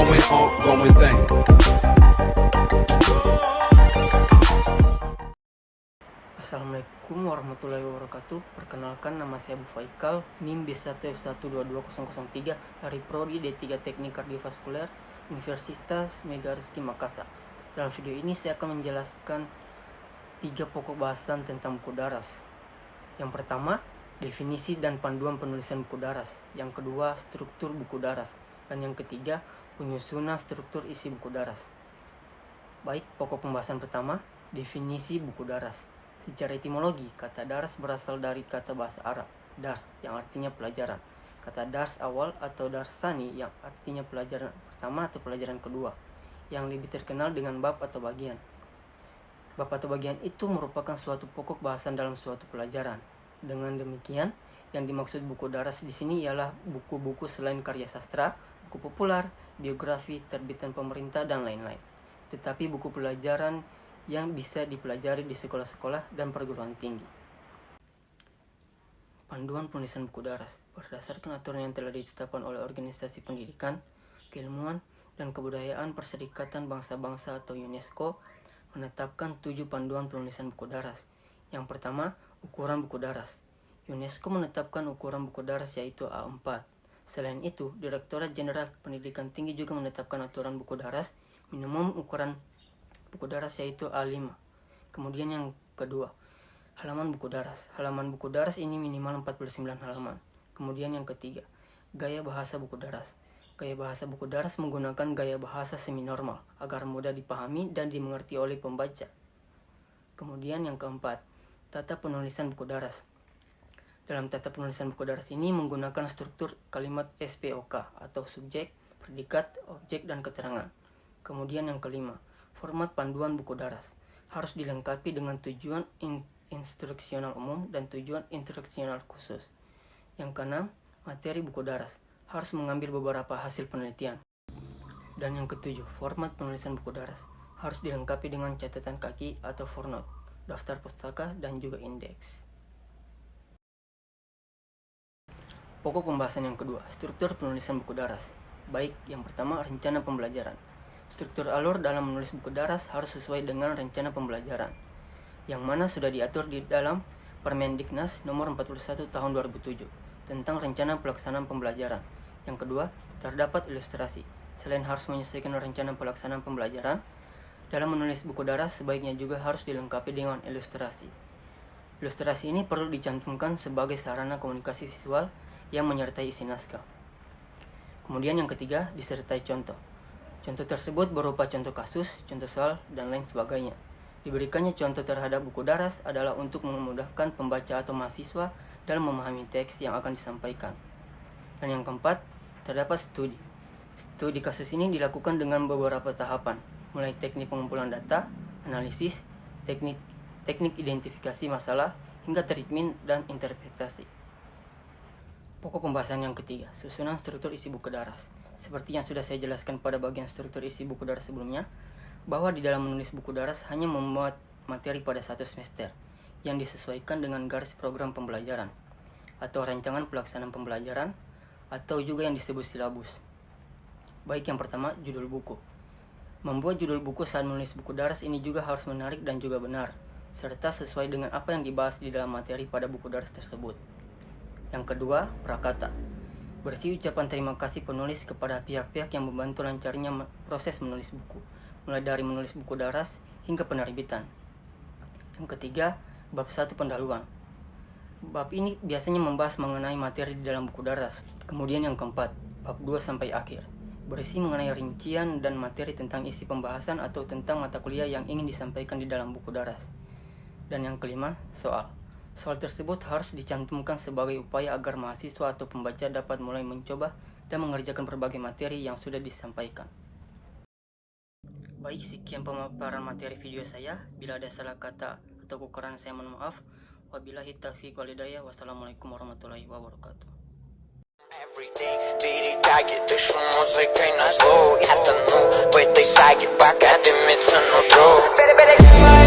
going thing. Assalamualaikum warahmatullahi wabarakatuh. Perkenalkan, nama saya Abu Faikal, NIM B1F1222003 dari Prodi D3 Teknik Kardiovaskuler Universitas Megariski Makassar. Dalam video ini saya akan menjelaskan 3 pokok bahasan tentang buku daras. Yang pertama, definisi dan panduan penulisan buku daras. Yang kedua, struktur buku daras. Dan yang ketiga, penyusunan struktur isi buku daras. Baik, pokok pembahasan pertama, definisi buku daras. Secara etimologi, kata daras berasal dari kata bahasa Arab, dars, yang artinya pelajaran. Kata dars awal atau darsani yang artinya pelajaran pertama atau pelajaran kedua, yang lebih terkenal dengan bab atau bagian. Bab atau bagian itu merupakan suatu pokok bahasan dalam suatu pelajaran. Dengan demikian, yang dimaksud buku daras di sini ialah buku-buku selain karya sastra, buku populer, biografi, terbitan pemerintah, dan lain-lain. Tetapi buku pelajaran yang bisa dipelajari di sekolah-sekolah dan perguruan tinggi. Panduan penulisan buku daras berdasarkan aturan yang telah ditetapkan oleh Organisasi Pendidikan, Keilmuan, dan Kebudayaan Perserikatan Bangsa-Bangsa atau UNESCO menetapkan 7 panduan penulisan buku daras. Yang pertama, ukuran buku daras. UNESCO menetapkan ukuran buku daras yaitu A4. Selain itu, Direktorat Jenderal Pendidikan Tinggi juga menetapkan aturan buku daras minimum ukuran buku daras yaitu A5. Kemudian yang kedua, halaman buku daras. Halaman buku daras ini minimal 49 halaman. Kemudian yang ketiga, gaya bahasa buku daras. Gaya bahasa buku daras menggunakan gaya bahasa semi-normal agar mudah dipahami dan dimengerti oleh pembaca. Kemudian yang keempat, tata penulisan buku daras. Dalam tata penulisan buku daras ini menggunakan struktur kalimat SPOK atau subjek, predikat, objek, dan keterangan. Kemudian yang kelima, format panduan buku daras harus dilengkapi dengan tujuan instruksional umum dan tujuan instruksional khusus. Yang keenam, materi buku daras harus mengambil beberapa hasil penelitian. Dan yang ketujuh, format penulisan buku daras harus dilengkapi dengan catatan kaki atau footnote, daftar pustaka, dan juga indeks. Pokok pembahasan yang kedua, struktur penulisan buku daras. Baik, yang pertama, rencana pembelajaran. Struktur alur dalam menulis buku daras harus sesuai dengan rencana pembelajaran, yang mana sudah diatur di dalam Permendiknas nomor 41 tahun 2007 tentang rencana pelaksanaan pembelajaran. Yang kedua, terdapat ilustrasi. Selain harus menyesuaikan rencana pelaksanaan pembelajaran, dalam menulis buku daras sebaiknya juga harus dilengkapi dengan ilustrasi. Ilustrasi ini perlu dicantumkan sebagai sarana komunikasi visual yang menyertai isi naskah. Kemudian yang ketiga, disertai contoh. Contoh tersebut berupa contoh kasus, contoh soal, dan lain sebagainya. Diberikannya contoh terhadap buku daras adalah untuk memudahkan pembaca atau mahasiswa dalam memahami teks yang akan disampaikan. Dan yang keempat, terdapat studi. Studi kasus ini dilakukan dengan beberapa tahapan, mulai teknik pengumpulan data, analisis, teknik identifikasi masalah, hingga treatment dan interpretasi. Pokok pembahasan yang ketiga, susunan struktur isi buku daras. Seperti yang sudah saya jelaskan pada bagian struktur isi buku daras sebelumnya, bahwa di dalam menulis buku daras hanya memuat materi pada 1 semester yang disesuaikan dengan garis program pembelajaran atau rancangan pelaksanaan pembelajaran atau juga yang disebut silabus. Baik, yang pertama, judul buku. Membuat judul buku saat menulis buku daras ini juga harus menarik dan juga benar, serta sesuai dengan apa yang dibahas di dalam materi pada buku daras tersebut. Yang kedua, prakata. Berisi ucapan terima kasih penulis kepada pihak-pihak yang membantu lancarnya proses menulis buku, mulai dari menulis buku daras hingga penerbitan. Yang ketiga, bab 1 pendahuluan. Bab ini biasanya membahas mengenai materi di dalam buku daras. Kemudian yang keempat, bab 2 sampai akhir. Berisi mengenai rincian dan materi tentang isi pembahasan atau tentang mata kuliah yang ingin disampaikan di dalam buku daras. Dan yang kelima, soal. Soal tersebut harus dicantumkan sebagai upaya agar mahasiswa atau pembaca dapat mulai mencoba dan mengerjakan berbagai materi yang sudah disampaikan. Baik, sekian pemaparan materi video saya. Bila ada salah kata atau kekurangan saya mohon maaf. Wabillahi taufiq wal hidayah. Wassalamualaikum warahmatullahi wabarakatuh. 비리하게 드신 모습이 나고 있던 왜 또 이상하게 바깥에 미쳐 놓고